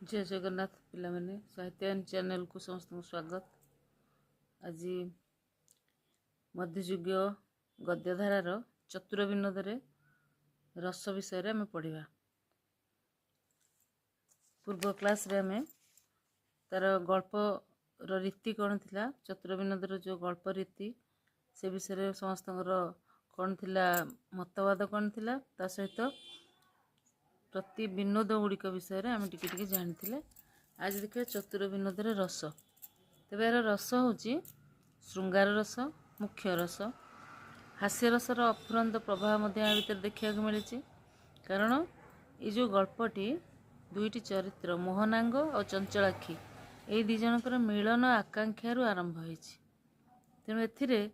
जय जगन्नाथ पिलाମାନେ साहित्यायन चैनल को समस्त स्वागत। आज मध्ययुगीय गद्यधारार चतुर विनोद रस विषय आम पढ़ा। पूर्व क्लास रे आम तार गल्प रीति कौन थिला, चतुर विनोदर जो गल्प रीति से विषय समस्त कौन थिला, मतवाद कौन थिला, ता सहित प्रति विनोद गुड़िक विषय में आम टिके जानी। आज देखिए चतुर विनोदर रस। तेज यार रस हूँ श्रृंगार रस, मुख्य रस, हास्य रसर अफुरंत प्रभाव भर देखा मिली। कारण ये जो गल्पटी दुईटी चरित्र मोहनांग और चंचलाक्षी ये दी जनकर मिलन आकांक्षार आरंभ हो। तेणु ए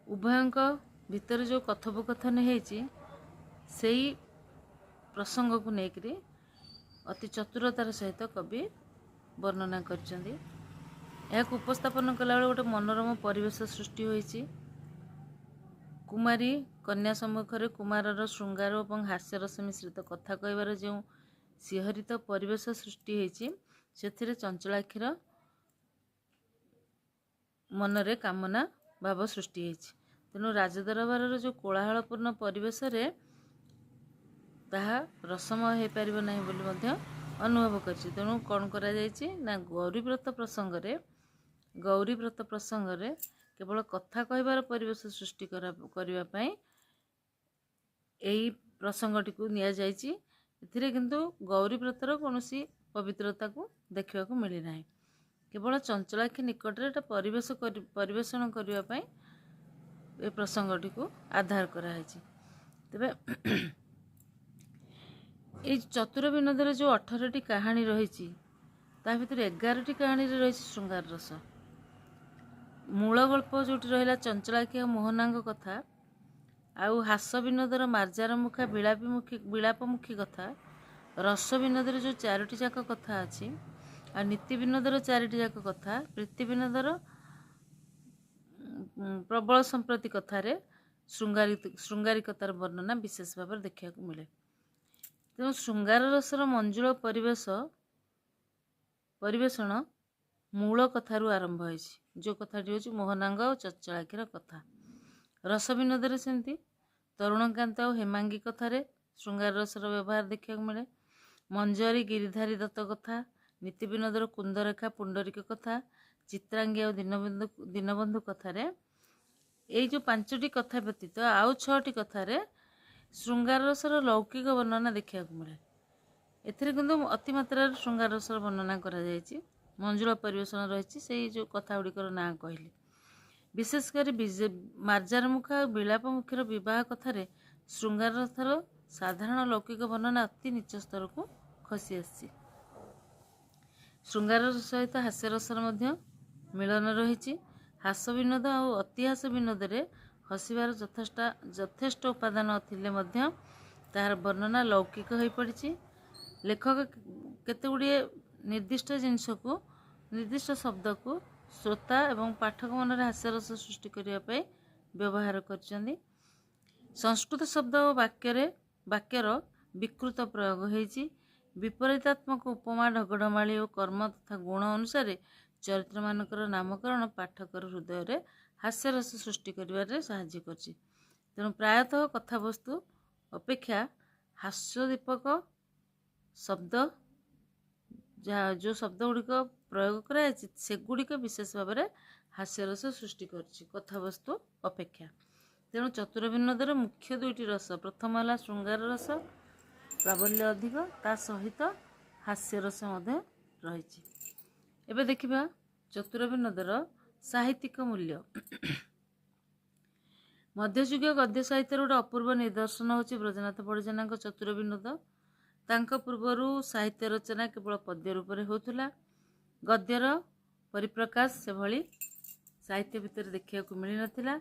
उभयों भितर जो कथोपकथन होती से प्रसंग को लेकर अति चतुरतार सहित कवि वर्णना करछंदी। यह उपस्थापन कला गोटे मनोरम परिवेश सृष्टि होईची। कुमारी कन्या सम्मुखें कुमारर श्रृंगार और हास्यरस मिश्रित कथा कहबार जो सिहरित परिवेश सृष्टि होईची से चंचलाक्षीर मनरे कामना भाव सृष्टि होईची। तेणु राजदरबार जो कोलाहलपूर्ण परिवेश रे ताहा रसमय हो पार ना बोली अनुभव कर। तेणु कौन करा ना गौरीव्रत प्रसंग रे केवल कथा कहबार परिवेश सृष्टि करने यही प्रसंगटी को निया जायछि। एथिरे किंतु गौरीव्रतर कौन पवित्रता को देखा मिली ना, केवल चंचलाक्षी निकट परिवेशन करने ये प्रसंगटी को आधार कराई। तेबे ये चतुर विनोदर जो 18टी कहानी रही भर 11टी कहानी रही श्रृंगार रस। मूल गल्प जो रहा चंचलाक्षी मोहनांग कथा, आउ हास विनोदर मार्जार मुखा विलापमुखी कथा, रस विनोदर जो 4टी जाक कथा अच्छी, आ नीति विनोदर 4टी जाक कथा, प्रीति विनोदर प्रबल संप्रति कथार श्रृंगारिकतार वर्णना विशेष भाव देखा मिले। तेणु श्रृंगार रसर मंजुल परिवेषण मूल कथारू आरंभ हो। जो कथाटी हूँ मोहनांग और चंचलाक्षीर कथा। रस विनोद सेमती तरुणकांत और हेमांगी कथार श्रृंगार रसर व्यवहार देखा मिले। मंजरी गिरिधारी दत्त कथा, नीति विनोदर कुंदरेखा पुंडरीक कथा, चित्रांगी और दीनबंधु कथार ये जो 5टी कथा व्यतीत आउ 6टी कथार श्रृंगार रसर लौकिक वर्णना देखा मिले। एथिरे किंतु अतिमात्रा श्रृंगार रसर वर्णना करा जायछि। मंजुला परिवेशन रही से जो कथा गुड़िकर ना कहली, विशेषकर मार्जार मुखा और विलापमुखीर बह कथार श्रृंगार रसर साधारण लौकिक वर्णना अति नीच स्तर को खसी आसी। श्रृंगार रस सहित हास्य रसर मिलन रही। हास विनोद और अतिहास विनोद रे हसबार यथेष्ट उपादान थिले मध्य तार वर्णना लौकिक हो पड़ी। लेखक केतेगुड़िए निर्दिष्ट जिनस को निर्दिष्ट शब्द को श्रोता एवं पाठक मन हास्यरस सृष्टि करने व्यवहार कर। संस्कृत शब्द और वाक्यर विकृत प्रयोग होती। विपरीतात्मक उपमा ढगढमाली और कर्म तथा गुण अनुसार चरित्र मानकर नामकरण पाठकर हृदय रे हास्यरस सृष्टि करिवारे साहाय्य करछि। तेणु प्रायतः कथावस्तु अपेक्षा हास्यदीपक शब्द जो शब्द गुड़िक प्रयोग कराई सेगुड़िक विशेष भाव में हास्यरस सृष्टि करछि कथावस्तु अपेक्षा। तेणु चतुर विनोदर मुख्य 2टी रस, प्रथम है श्रृंगार रस प्राबल्य अधिक, ता सहित हास्यरस रही। एबे देखिबा चतुर विनोदर साहित्यिक मूल्य। मध्ययुगीय गद्य साहित्य गोटे अपूर्व निदर्शन होची ब्रजनाथ बड़जेना चतुर विनोद। तांका पूर्वर साहित्य रचना केवल पद्य रूप में होता। गद्यर परिप्रकाश से भली साहित्य भितर देखा मिल नाथिला।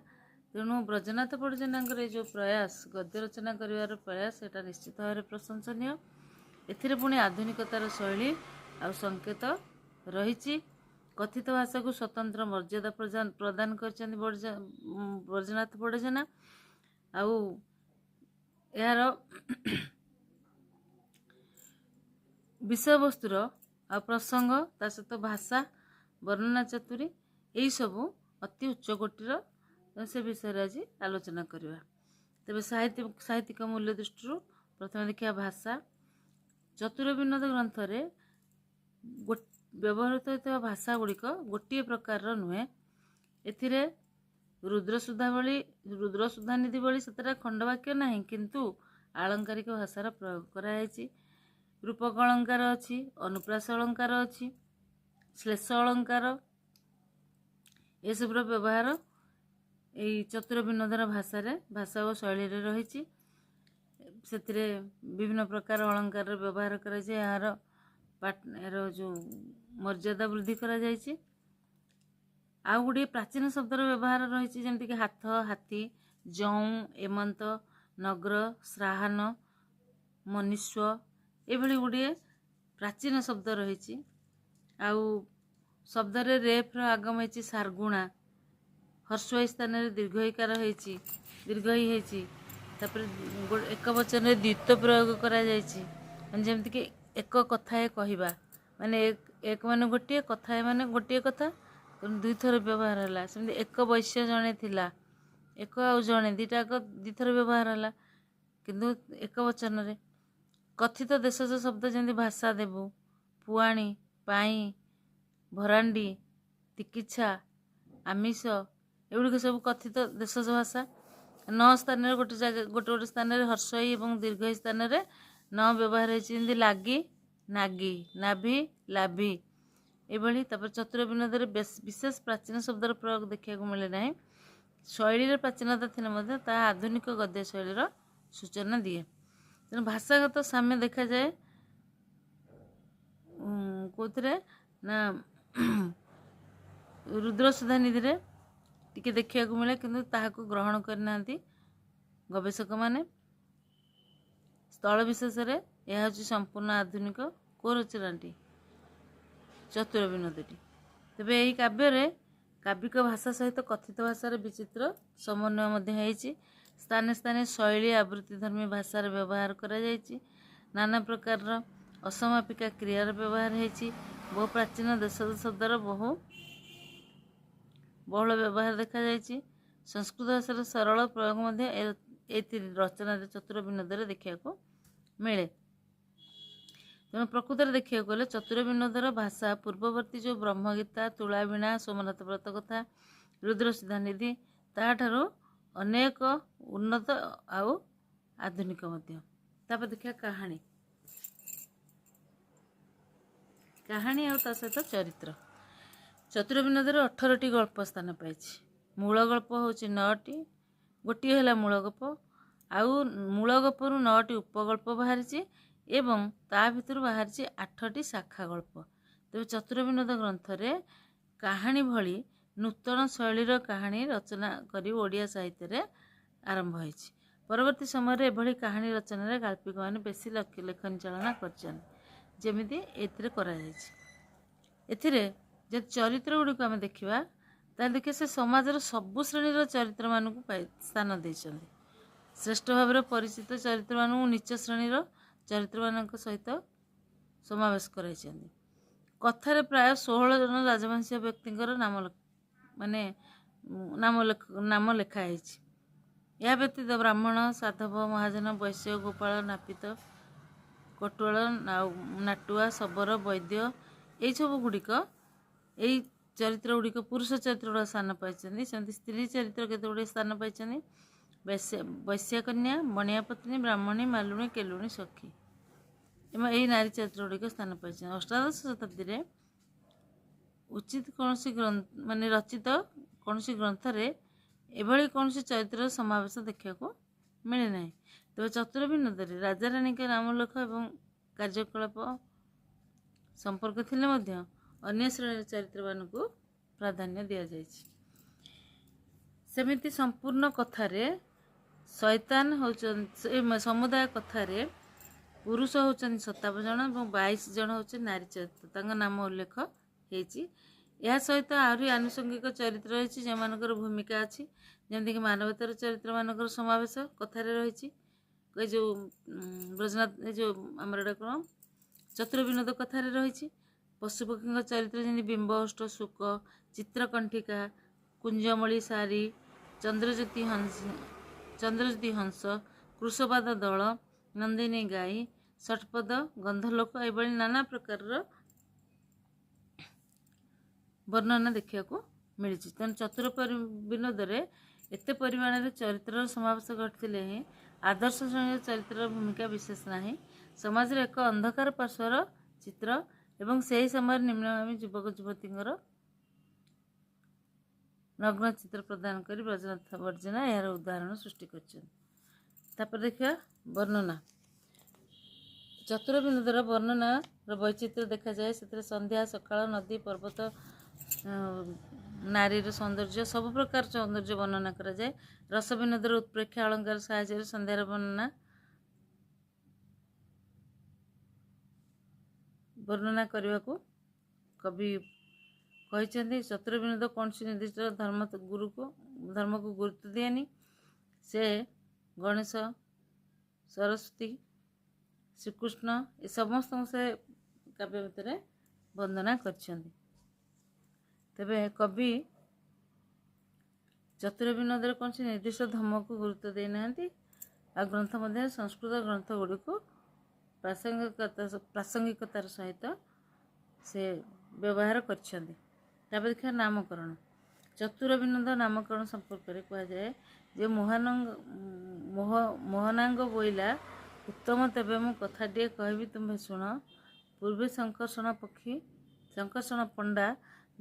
तेणु ब्रजनाथ बड़जेना जो प्रयास गद्य रचना कर प्रयास एटा निश्चित भाव प्रशंसनीय। एथिरे पुणी आधुनिकतार शैली आ संकेत रही। कथित भाषा को स्वतंत्र मर्यादा प्रदान कर ब्रजनाथ बड़जेना। आउ यार विषयवस्तुर आ प्रसंग ता सहित भाषा वर्णना चतुरी यही सबू अति उच्चकोटीर से विषय आज आलोचना करवा। तेज साहित्यिक मूल्य दृष्टि प्रथम देखा भाषा। चतुर विनोद ग्रंथ व्यवहृत होता भाषा गुड़िक गोटे प्रकार नुहे। एथिरे रुद्रसुधा निधि भली सतटा खंडवाक्य नहीं, किंतु आलंकारिक भाषार प्रयोग कराई। रूपक अलंकार अच्छी, अनुप्रास अलंकार अच्छी, श्लेष अलंकार एसबुर व्यवहार यही चतुर विनोदर भाषा और शैली रही। विभिन्न प्रकार अलंकार व्यवहार कर जो मर्यादा वृद्धि करा जायछि। आउ गुड़े प्राचीन शब्दर व्यवहार रही, जमीक हाथ, हाथी, जौ, एमंत, नगर, श्राहान, मनुष्य एभली गुड़े प्राचीन शब्द रही। आउ शब्द रेफ्र आगम है सारगुणा, हर्षई स्थान दीर्घईकार दीर्घई एक वचन द्वित्व प्रयोग करा जमीक एक कथा कहवा माने एक मान गोटे कथा माने गोटे कथा दुई थर व्यवहार है। सेमती एक वैश्य जड़े थिला, एक आउ जड़े दुईटा दुईथर व्यवहार है, किंतु एक वचन रे। कथित देशज शब्द जमी भाषा देबू, पुआणी, पाई, भरांडी, तिकिछा, आमिष एगुड़िक सब कथित देशज भाषा। न स्थान गोटे जगह गोटे स्थान हर्षई और दीर्घई स्थान न व्यवहार है, लागी, नागी, नाभि, लाभि एभली। चतुर विनोद विशेष प्राचीन शब्दर प्रयोग देखा मिले ना। शैली प्राचीनता थी ता आधुनिक गद्य शैलीर सूचना दिए। तेणु भाषागत साम्य देखा जाए कौन ना रुद्रसुधा निधि टिके देखा मिले, किंतु ताहाको ग्रहण करना गवेषक माने। स्थल विशेष यह हूँ संपूर्ण आधुनिक को रचनाटी चतुर विनोदटी। तेबे यही काव्य काव्यिक भाषा सहित कथित भाषार विचित्र समन्वय स्थाने स्थाने शैली आवृत्तिधर्मी भाषार व्यवहार करा जायछि। नाना प्रकार असमापिका क्रियार व्यवहार है। बहु प्राचीन देश शब्दर बहुल व्यवहार देखा जायछि। संस्कृत भाषार सरल प्रयोग रचना चतुर विनोद देखा मिले। तेणु प्रकृत देखा गले चतुर विनोदर भाषा पूर्ववर्ती जो ब्रह्मगीता, तुलावीणा, सोमनाथ व्रत कथा, रुद्रसुधा निधि ताठारो अनेक उन्नत आउ आधुनिक मध्य। तापर देखा कहानी कहानी आउ ता सहित चरित्र। चतुर विनोदर 18टी गल्प स्थान पाई। मूल गल्प हूँ 9टी, गोटे है मूल गप, आउ मूल गपर 9टी उपगल्प बाहरी एवं ता भितर बाहरी 8टी शाखा गल्प। तेज चतुर विनोद ग्रंथ कहानी भली नूतन शैलीर कहानी रचना करी ओडिया साहित्य आरंभ हो। परवर्ती समय एभली कहानी रचना गाल्पिक मैंने बेसी लेखन चालना करमती जब चरित्र गुड़िक आम देखा देखिए से समाजर सबु श्रेणीर चरित्र मानू स्थान देते। श्रेष्ठ भाव परिचित चरित्र मानू नीच श्रेणीर चरित्र मान सहित समावेश कराई। कथार प्राय 16 जन राजवंशीय व्यक्तिंकर नाम माने नाम लिखाई। यह व्यतीत ब्राह्मण, साधव, महाजन, वैश्य, गोपाल, नापित, कटुआल, नाटुआ, शबर, वैद्य यही सब गुड़िक यही चरित्र गुड़िक पुरुष चरित्र गुड़ा स्थान पाई। सेमती स्त्री चरित्र केते गुड़े स्थान पाई। वैश्यकन्या, बणिया पत्नी, ब्राह्मणी, मालुणी, केलुणी, सखी यही नारी चरित्र गुड़िक स्थान पाई। अष्टादश शताब्दी उचित कौन माने रचित कौन ग्रंथ एभली कौन चरित्र समावेश देखा मिले ना। तेज चतुर विनोद राजा राणी के नामलेख और कार्यकलाप संपर्क थिले अन्य श्रेणी चरित्र मानक प्राधान्य दि जाए। सेमिति संपूर्ण कथार शैतान हो समुदाय कथार पुरुष होचन 57 जन और 22 जन हो नारी चरित्र नाम उल्लेख होती। यह सहित आहरी आनुषंगिक चरित्र रही जमानकर भूमिका अच्छी, जमीक मानवतार चरित्र मानकर समावेश कथार रही। जो ब्रजनाथ जो आमर कौन ଚତୁର ବିନୋଦ କଥାରେ ରହିଛି। ପଶୁପକ୍ଷୀଙ୍କ ଚରିତ୍ର ଯେମିତି ବିମ୍ବଅଷ୍ଟ ଶୁକ, ଚିତ୍ରକଣ୍ଠିକା, କୁଞ୍ଜମଳି ସାରି, ଚନ୍ଦ୍ରଜ୍ୟୋତି ହଂସ, କୃଷପାଦ ଦଳ, ନନ୍ଦିନୀ ଗାଈ, ଷଟ୍ପଦ, ଗନ୍ଧଲୋକ ଏଭଳି ନାନା ପ୍ରକାରର ବର୍ଣ୍ଣନା ଦେଖିବାକୁ ମିଳିଛି। ତେଣୁ ଚତୁର ବିନୋଦରେ ଏତେ ପରିମାଣରେ ଚରିତ୍ରର ସମାବେଶ ଘଟିଥିଲେ ହିଁ ଆଦର୍ଶ ଶ୍ରେଣୀର ଚରିତ୍ରର ଭୂମିକା ବିଶେଷ ନାହିଁ। ସମାଜରେ ଏକ ଅନ୍ଧକାର ପାର୍ଶ୍ୱର ଚିତ୍ର ଏବଂ ସେହି ସମୟରେ ନିମ୍ନଗାମୀ ଯୁବକ ଯୁବତୀଙ୍କର ନଗ୍ନ ଚିତ୍ର ପ୍ରଦାନ କରି ବ୍ରଜନାଥ ବର୍ଜନା ଏହାର ଉଦାହରଣ ସୃଷ୍ଟି କରିଛନ୍ତି। ତାପରେ ଦେଖିବା ବର୍ଣ୍ଣନା। ଚତୁର ବିନୋଦର ବର୍ଣ୍ଣନାର ବୈଚିତ୍ର୍ୟ ଦେଖାଯାଏ। ସେଥିରେ ସନ୍ଧ୍ୟା, ସକାଳ, ନଦୀ, ପର୍ବତ, ନାରୀର ସୌନ୍ଦର୍ଯ୍ୟ, ସବୁ ପ୍ରକାର ସୌନ୍ଦର୍ଯ୍ୟ ବର୍ଣ୍ଣନା କରାଯାଏ। ରସ ବିନୋଦର ଉତ୍ପ୍ରେକ୍ଷା ଅଳଙ୍କାର ସାହାଯ୍ୟରେ ସନ୍ଧ୍ୟାର ବର୍ଣ୍ଣନା କରିବାକୁ କବି କହିଛନ୍ତି। ଚତୁର ବିନୋଦ କୌଣସି ନିର୍ଦ୍ଦିଷ୍ଟ ଧର୍ମକୁ ଗୁରୁତ୍ୱ ଦିଏନି। ସେ ଗଣେଶ, ସରସ୍ୱତୀ, ଶ୍ରୀକୃଷ୍ଣ ଏ ସମସ୍ତଙ୍କୁ ସେ କାବ୍ୟ ଭିତରେ ବନ୍ଦନା କରିଛନ୍ତି। ତେବେ କବି ଚତୁର ବିନୋଦରେ କୌଣସି ନିର୍ଦ୍ଦିଷ୍ଟ ଧର୍ମକୁ ଗୁରୁତ୍ୱ ଦେଇନାହାନ୍ତି। ଆଉ ଗ୍ରନ୍ଥ ମଧ୍ୟରେ ସଂସ୍କୃତ ଗ୍ରନ୍ଥ ଗୁଡ଼ିକୁ ପ୍ରାସଙ୍ଗିକତାର ସହିତ ସେ ବ୍ୟବହାର କରିଛନ୍ତି। ତାପରେ ଦେଖିବା ନାମକରଣ। ଚତୁର ବିନୋଦ ନାମକରଣ ସମ୍ପର୍କରେ କୁହାଯାଏ ଯେ ମୋହନାଙ୍ଗ ବୋଇଲା ଉତ୍ତମ, ତେବେ ମୁଁ କଥାଟିଏ କହିବି ତୁମ୍ଭେ ଶୁଣ। ପୂର୍ବେ ଶଙ୍କର୍ଷଣ ପଣ୍ଡା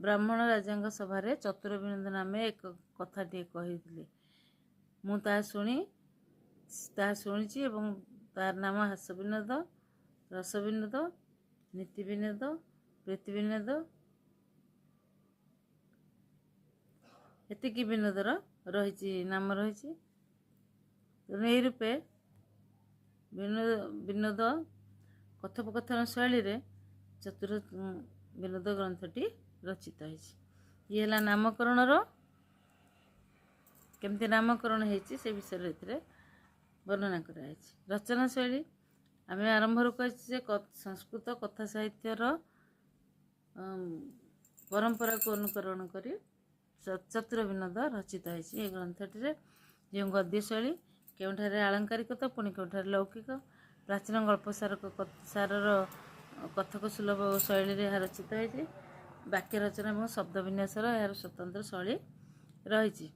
ବ୍ରାହ୍ମଣ ରାଜାଙ୍କ ସଭାରେ ଚତୁର ବିନୋଦ ନାମେ ଏକ କଥାଟିଏ କହିଥିଲେ। ମୁଁ ତାହା ଶୁଣିଛି ଏବଂ ତାହାର ନାମ ହାସ୍ୟ ବିନୋଦ, ରସ ବିନୋଦ, ନୀତି ବିନୋଦ, ପ୍ରୀତି ବିନୋଦ, ଏତିକି ବିନୋଦର ନାମ ରହିଛି। ତେଣୁ ଏହି ରୂପେ ବିନୋଦ କଥୋପକଥନ ଶୈଳୀରେ ଚତୁର ବିନୋଦ ଗ୍ରନ୍ଥଟି ରଚିତ ହୋଇଛି। ଇଏ ହେଲା ନାମକରଣର, କେମିତି ନାମକରଣ ହେଇଛି ସେ ବିଷୟରେ ଏଥିରେ ବର୍ଣ୍ଣନା କରାଯାଇଛି। ରଚନା ଶୈଳୀ ଆମେ ଆରମ୍ଭରୁ କହିଛୁ ଯେ ସଂସ୍କୃତ କଥା ସାହିତ୍ୟର ପରମ୍ପରାକୁ ଅନୁକରଣ କରି ଚତୁର ବିନୋଦ ରଚିତ ହୋଇଛି। ଏହି ଗ୍ରନ୍ଥଟିରେ ଯେଉଁ ଗଦ୍ୟ ଶୈଳୀ, କେଉଁଠାରେ ଆଳଙ୍କାରିକ ତ ପୁଣି କେଉଁଠାରେ ଲୌକିକ, ପ୍ରାଚୀନ ଗଳ୍ପ ସାରର କଥକ ସୁଲଭ ଶୈଳୀରେ ଏହା ରଚିତ ହୋଇଛି। ବାକ୍ୟ ରଚନା ଏବଂ ଶବ୍ଦ ବିନ୍ୟାସର ଏହାର ସ୍ୱତନ୍ତ୍ର ଶୈଳୀ ରହିଛି।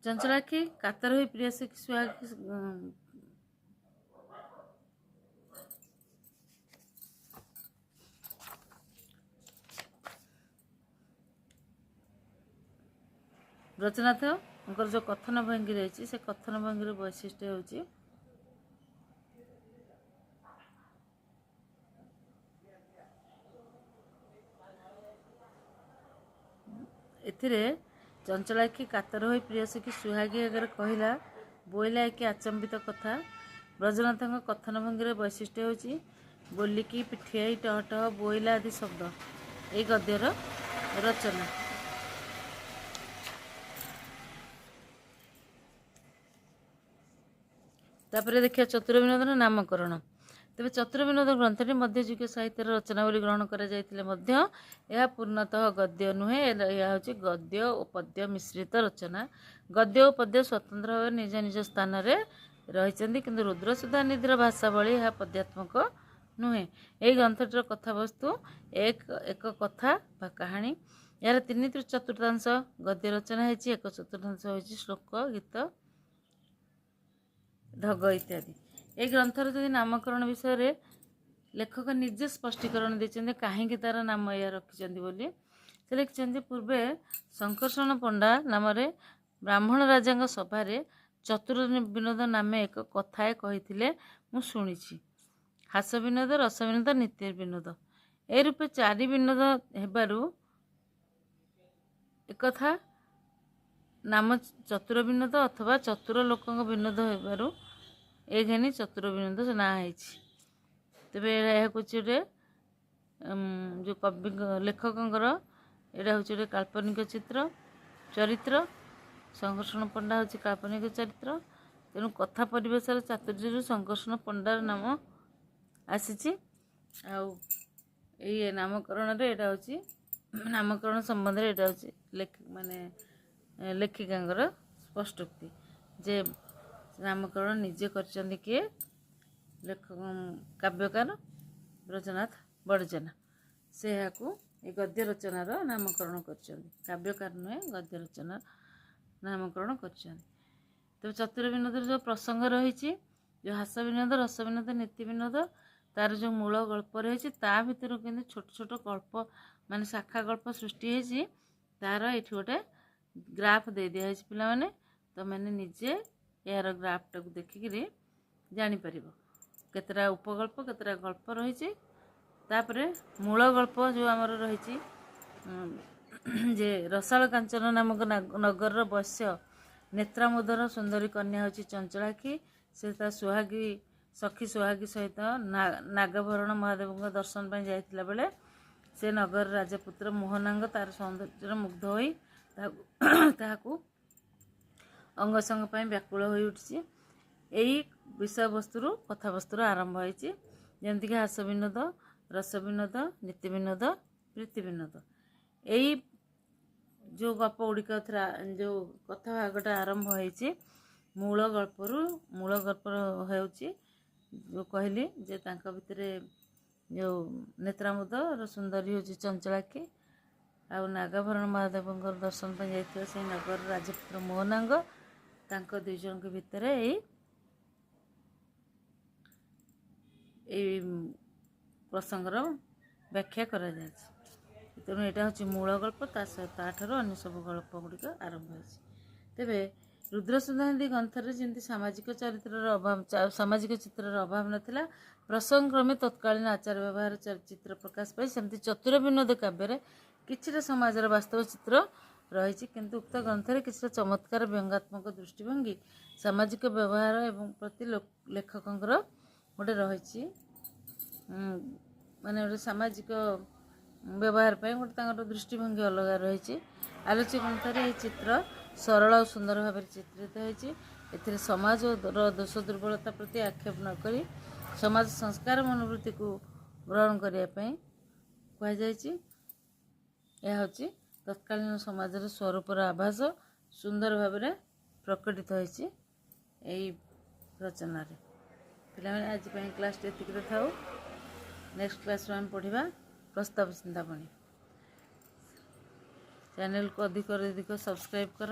ଚଞ୍ଚଳାକ୍ଷୀ କାତର ହୋଇ ପ୍ରିୟସୀ ସୁହାଗୀ ବ୍ରଜନାଥଙ୍କର ଯେଉଁ କଥନ ଭଙ୍ଗୀ ରହିଛି, ସେ କଥନ ଭଙ୍ଗୀର ବୈଶିଷ୍ଟ୍ୟ ହେଉଛି ଏଥିରେ ଚଞ୍ଚଳାକ୍ଷୀ କାତର ହୋଇ ପ୍ରିୟସଖୀ ସୁହାଗୀ ଆଗରେ କହିଲା ବୋଇଲା ଏକି ଆଚମ୍ବିତ କଥା। ବ୍ରଜନାଥଙ୍କ କଥନ ଭଙ୍ଗୀର ବୈଶିଷ୍ଟ୍ୟ ହେଉଛି ବୋଲିକି, ପିଠିଆଇ, ଟହ ଟହ, ବୋଇଲା ଆଦି ଶବ୍ଦ। ଏହି ଗଦ୍ୟର ରଚନା। ତାପରେ ଦେଖିବା ଚତୁର ବିନୋଦର ନାମକରଣ। ତେବେ ଚତୁର ବିନୋଦ ଗ୍ରନ୍ଥଟି ମଧ୍ୟଯୁଗୀୟ ସାହିତ୍ୟର ରଚନା ବୋଲି ଗ୍ରହଣ କରାଯାଇଥିଲେ ମଧ୍ୟ ଏହା ପୂର୍ଣ୍ଣତଃ ଗଦ୍ୟ ନୁହେଁ। ଏହା ହେଉଛି ଗଦ୍ୟ ଓ ପଦ୍ୟ ମିଶ୍ରିତ ରଚନା। ଗଦ୍ୟ ଓ ପଦ୍ୟ ସ୍ୱତନ୍ତ୍ର ଭାବେ ନିଜ ନିଜ ସ୍ଥାନରେ ରହିଛନ୍ତି, କିନ୍ତୁ ରୁଦ୍ରସୁଧା ନିଧିର ଭାଷାବଳୀ ଏହା ପଦ୍ୟାତ୍ମକ ନୁହେଁ। ଏହି ଗ୍ରନ୍ଥଟିର କଥାବସ୍ତୁ ଏକ କଥା ବା କାହାଣୀ। ଏହାର 3/4 ଗଦ୍ୟ ରଚନା ହୋଇଛି, 1/4 ହେଉଛି ଶ୍ଲୋକ, ଗୀତ, ଢଗ ଇତ୍ୟାଦି। ଏହି ଗ୍ରନ୍ଥର ଯଦି ନାମକରଣ ବିଷୟରେ ଲେଖକ ନିଜେ ସ୍ପଷ୍ଟୀକରଣ ଦେଇଛନ୍ତି କାହିଁକି ତାର ନାମ ଏହା ରଖିଛନ୍ତି ବୋଲି। ସେ ଲେଖିଛନ୍ତି, ପୂର୍ବେ ଶଙ୍କର୍ଷଣ ପଣ୍ଡା ନାମରେ ବ୍ରାହ୍ମଣ ରାଜାଙ୍କ ସଭାରେ ଚତୁର ବିନୋଦ ନାମେ ଏକ କଥାଏ କହିଥିଲେ, ମୁଁ ଶୁଣିଛି। ହାସ୍ୟ ବିନୋଦ, ରସ ବିନୋଦ, ନୀତି ବିନୋଦ ଏ ରୂପେ 4 ବିନୋଦ ହେବାରୁ ଏକଥା ନାମ ଚତୁର ବିନୋଦ ଅଥବା ଚତୁର ଲୋକଙ୍କ ବିନୋଦ ହେବାରୁ ଏ ଘେନି ଚତୁର ବିନୋଦ ନାଁ ହେଇଛି। ତେବେ ଏହା ହେଉଛି ଗୋଟେ ଯେଉଁ ଲେଖକଙ୍କର ଏଇଟା ହେଉଛି ଗୋଟେ କାଳ୍ପନିକ ଚରିତ୍ର। ଶଙ୍କର୍ଷଣ ପଣ୍ଡା ହେଉଛି କାଳ୍ପନିକ ଚରିତ୍ର। ତେଣୁ କଥା ପରିବେଶର ଚାତୁର୍ଯ୍ୟରୁ ଶଙ୍କର୍ଷଣ ପଣ୍ଡାର ନାମ ଆସିଛି। ଆଉ ଏଇ ନାମକରଣରେ ଏଇଟା ହେଉଛି ନାମକରଣ ସମ୍ବନ୍ଧରେ ଏଇଟା ହେଉଛି ମାନେ ଲେଖିକାଙ୍କର ସ୍ପଷ୍ଟୋକ୍ତି ଯେ ନାମକରଣ ନିଜେ କରିଛନ୍ତି କିଏ? କାବ୍ୟକାର ବ୍ରଜନାଥ ବଡ଼ଜେନା। ସେ ଏହାକୁ ଏ ଗଦ୍ୟ ରଚନାର ନାମକରଣ କରିଛନ୍ତି। କାବ୍ୟକାର ନୁହେଁ, ଗଦ୍ୟ ରଚନାର ନାମକରଣ କରିଛନ୍ତି। ତେବେ ଚତୁର ବିନୋଦରେ ଯେଉଁ ପ୍ରସଙ୍ଗ ରହିଛି, ଯେଉଁ ହାସ ବିନୋଦ, ରସ ବିନୋଦ, ନୀତି ବିନୋଦ, ତାର ଯେଉଁ ମୂଳ ଗଳ୍ପ ରହିଛି ତା ଭିତରୁ କିନ୍ତୁ ଛୋଟ ଛୋଟ ଗଳ୍ପ ମାନେ ଶାଖା ଗଳ୍ପ ସୃଷ୍ଟି ହେଇଛି। ତାର ଏଠି ଗୋଟେ ଗ୍ରାଫ୍ ଦେଇ ଦିଆହେଇଛି ପିଲାମାନେ, ତୁମେ ନିଜେ ଏହାର ଗ୍ରାଫ୍ଟାକୁ ଦେଖିକିରି ଜାଣିପାରିବ କେତେଟା ଉପଗଳ୍ପ କେତେଟା ଗଳ୍ପ ରହିଛି। ତାପରେ ମୂଳ ଗଳ୍ପ ଯେଉଁ ଆମର ରହିଛି ଯେ ରସାଳ କାଞ୍ଚନ ନାମକ ନଗରର ବୈଶ୍ୟ ନେତ୍ରାମୋଦର ସୁନ୍ଦରୀ କନ୍ୟା ହେଉଛି ଚଞ୍ଚଳାକ୍ଷୀ। ସେ ତା ସଖୀ ସୁହାଗୀ ସହିତ ନାଗଭରଣ ମହାଦେବଙ୍କ ଦର୍ଶନ ପାଇଁ ଯାଇଥିଲା ବେଳେ ସେ ନଗର ରାଜପୁତ୍ର ମୋହନାଙ୍ଗ ତାର ସୌନ୍ଦର୍ଯ୍ୟରେ ମୁଗ୍ଧ ହୋଇ ତାହାକୁ ଅଙ୍ଗସଙ୍ଗ ପାଇଁ ବ୍ୟାକୁଳ ହୋଇ ଉଠିଛି। ଏହି ବିଷୟବସ୍ତୁରୁ କଥାବସ୍ତୁର ଆରମ୍ଭ ହୋଇଛି, ଯେମିତିକି ହାସ ବିନୋଦ, ରସ ବିନୋଦ, ନୀତି ବିନୋଦ, ପ୍ରୀତି ବିନୋଦ। ଏଇ ଯେଉଁ ଗପ ଗୁଡ଼ିକ ଯେଉଁ କଥା ଭାଗଟା ଆରମ୍ଭ ହୋଇଛି ମୂଳ ଗଳ୍ପରୁ। ମୂଳ ଗଳ୍ପ ହେଉଛି ଯେଉଁ କହିଲି ଯେ ତାଙ୍କ ଭିତରେ ଯେଉଁ ନେତ୍ରାମୋଦର ସୁନ୍ଦରୀ ହେଉଛି ଚଞ୍ଚଳାକ୍ଷୀ, ଆଉ ନାଗଭରଣ ମହାଦେବଙ୍କର ଦର୍ଶନ ପାଇଁ ଯାଇଥିବା ସେଇ ନଗର ରାଜପୁତ୍ର ମୋହନାଙ୍ଗ, ତାଙ୍କ ଦୁଇ ଜଣଙ୍କ ଭିତରେ ଏଇ ପ୍ରସଙ୍ଗର ବ୍ୟାଖ୍ୟା କରାଯାଇଛି। ତେଣୁ ଏଇଟା ହେଉଛି ମୂଳ ଗଳ୍ପ, ତାଠାରୁ ଅନ୍ୟ ସବୁ ଗଳ୍ପ ଗୁଡ଼ିକ ଆରମ୍ଭ ହୋଇଛି। ତେବେ ରୁଦ୍ରସୁଧାନଦୀ ଗ୍ରନ୍ଥରେ ଯେମିତି ସାମାଜିକ ଚିତ୍ରର ଅଭାବ ନଥିଲା, ପ୍ରସଙ୍ଗକ୍ରମେ ତତ୍କାଳୀନ ଆଚାର ବ୍ୟବହାର ଚିତ୍ର ପ୍ରକାଶ ପାଇ, ସେମିତି ଚତୁର ବିନୋଦ କାବ୍ୟରେ କିଛିଟା ସମାଜର ବାସ୍ତବ ଚିତ୍ର ରହିଛି। କିନ୍ତୁ ଉକ୍ତ ଗ୍ରନ୍ଥରେ କିଛିଟା ଚମତ୍କାର ବ୍ୟଙ୍ଗାତ୍ମକ ଦୃଷ୍ଟିଭଙ୍ଗୀ ସାମାଜିକ ବ୍ୟବହାର ଏବଂ ପ୍ରତି ଲେଖକଙ୍କର ଗୋଟେ ରହିଛି ମାନେ ଗୋଟେ ସାମାଜିକ ବ୍ୟବହାର ପାଇଁ ଗୋଟେ ତାଙ୍କର ଦୃଷ୍ଟିଭଙ୍ଗୀ ଅଲଗା ରହିଛି। ଆଲୋଚ୍ୟ ଗ୍ରନ୍ଥରେ ଏହି ଚିତ୍ର ସରଳ ଆଉ ସୁନ୍ଦର ଭାବରେ ଚିତ୍ରିତ ହୋଇଛି। ଏଥିରେ ସମାଜର ଦୋଷ ଦୁର୍ବଳତା ପ୍ରତି ଆକ୍ଷେପ ନ କରି ସମାଜ ସଂସ୍କାର ମନୋବୃତ୍ତିକୁ ଗ୍ରହଣ କରିବା ପାଇଁ କୁହାଯାଇଛି। ଏହା ହେଉଛି ତତ୍କାଳୀନ ସମାଜର ସ୍ୱରୂପର ଆଭାସ ସୁନ୍ଦର ଭାବରେ ପ୍ରକଟିତ ହୋଇଛି ଏହି ରଚନାରେ। ପିଲାମାନେ ଆଜି ପାଇଁ କ୍ଲାସ୍ଟି ଏତିକିରେ ଥାଉ। ନେକ୍ସଟ କ୍ଲାସ୍ରୁ ଆମେ ପଢ଼ିବା ପ୍ରସ୍ତାବ ଚିନ୍ତାମଣି। ଚ୍ୟାନେଲକୁ ଅଧିକରୁ ଅଧିକ ସବସ୍କ୍ରାଇବ୍ କର,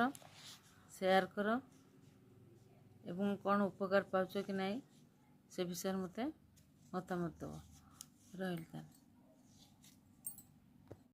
ସେୟାର କର ଏବଂ କ'ଣ ଉପକାର ପାଉଛ କି ନାହିଁ ସେ ବିଷୟରେ ମୋତେ ମତାମତ ଦେବ। ରହିଲି ତାହେଲେ।